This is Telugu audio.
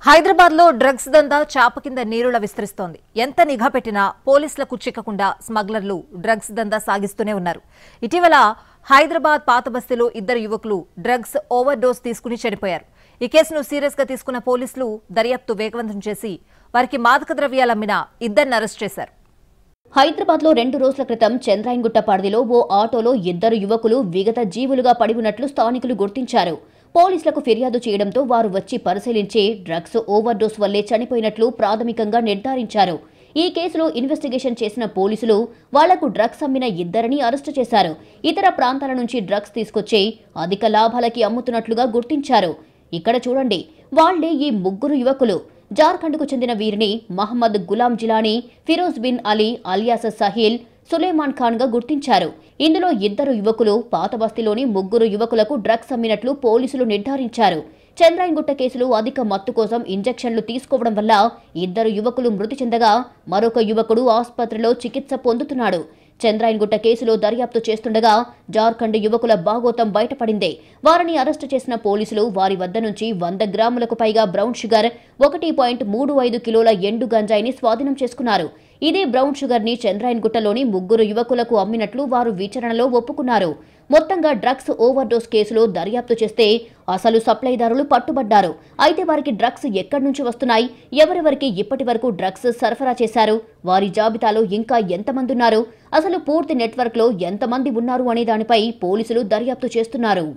హైదరాబాద్ లో డ్రగ్స్ దందా చాప కింద నీరుల విస్తరిస్తోంది. ఎంత నిఘా పెట్టినా పోలీసులకు చిక్కకుండా స్మగ్లర్లు డ్రగ్స్ దందా సాగిస్తూనే ఉన్నారు. ఇటీవల హైదరాబాద్ పాత బస్తీలో ఇద్దరు యువకులు డ్రగ్స్ ఓవర్ డోస్ తీసుకుని చనిపోయారు. ఈ కేసును సీరియస్ గా తీసుకున్న పోలీసులు దర్యాప్తు వేగవంతం చేసి వారికి మాదక ద్రవ్యాలు అమ్మిన ఇద్దరిని అరెస్ట్ చేశారు. హైదరాబాద్ లో 2 రోజుల క్రితం చంద్రాయన్గుట్ట పరిధిలో ఓ ఆటోలో ఇద్దరు యువకులు విగత జీవులుగా పడి ఉన్నట్లు స్థానికులు గుర్తించారు. పోలీసులకు ఫిర్యాదు చేయడంతో వారు వచ్చి పరిశీలించి డ్రగ్స్ ఓవర్ డోస్ వల్లే చనిపోయినట్లు ప్రాథమికంగా నిర్ధారించారు. ఈ కేసులో ఇన్వెస్టిగేషన్ చేసిన పోలీసులు వాళ్లకు డ్రగ్స్ అమ్మిన ఇద్దరిని అరెస్టు చేశారు. ఇతర ప్రాంతాల నుంచి డ్రగ్స్ తీసుకొచ్చి అధిక లాభాలకి అమ్ముతున్నట్లుగా గుర్తించారు. ఇక్కడ చూడండి, వాళ్లే ఈ ముగ్గురు యువకులు. జార్ఖండ్కు చెందిన వీరిని మహమ్మద్ గులాం జిలానీ, ఫిరోజ్ బిన్ అలీ అలియాస్ సహీల్, సులేమాన్ ఖాన్ గా గుర్తించారు. ఇందులో ఇద్దరు యువకులు పాత బస్తీలోని ముగ్గురు యువకులకు డ్రగ్స్ అమ్మినట్లు పోలీసులు నిర్ధారించారు. చంద్రాయన్గుట్ట కేసులో అధిక మత్తు కోసం ఇంజెక్షన్లు తీసుకోవడం వల్ల ఇద్దరు యువకులు మృతి చెందగా మరొక యువకుడు ఆసుపత్రిలో చికిత్స పొందుతున్నాడు. చంద్రాయన్గుట్ట కేసులో దర్యాప్తు చేస్తుండగా జార్ఖండ్ యువకుల బాగోతం బయటపడింది. వారిని అరెస్టు చేసిన పోలీసులు వారి వద్ద నుంచి 100 గ్రాములకు పైగా బ్రౌన్ షుగర్, 1.35 కిలోల ఎండు గంజాయిని స్వాధీనం చేసుకున్నారు. ఇదే బ్రౌన్ షుగర్ ని చంద్రాయన్గుట్టలోని ముగ్గురు యువకులకు అమ్మినట్లు వారు విచారణలో ఒప్పుకున్నారు. మొత్తంగా డ్రగ్స్ ఓవర్ డోస్ కేసులో దర్యాప్తు చేస్తే అసలు సప్లైదారులు పట్టుబడ్డారు. అయితే వారికి డ్రగ్స్ ఎక్కడి నుంచి వస్తున్నాయి, ఎవరెవరికి ఇప్పటి వరకు డ్రగ్స్ సరఫరా చేశారు, వారి జాబితాలో ఇంకా ఎంతమంది ఉన్నారు, అసలు పూర్తి నెట్వర్క్ లో ఎంతమంది ఉన్నారు అనే దానిపై పోలీసులు దర్యాప్తు చేస్తున్నారు.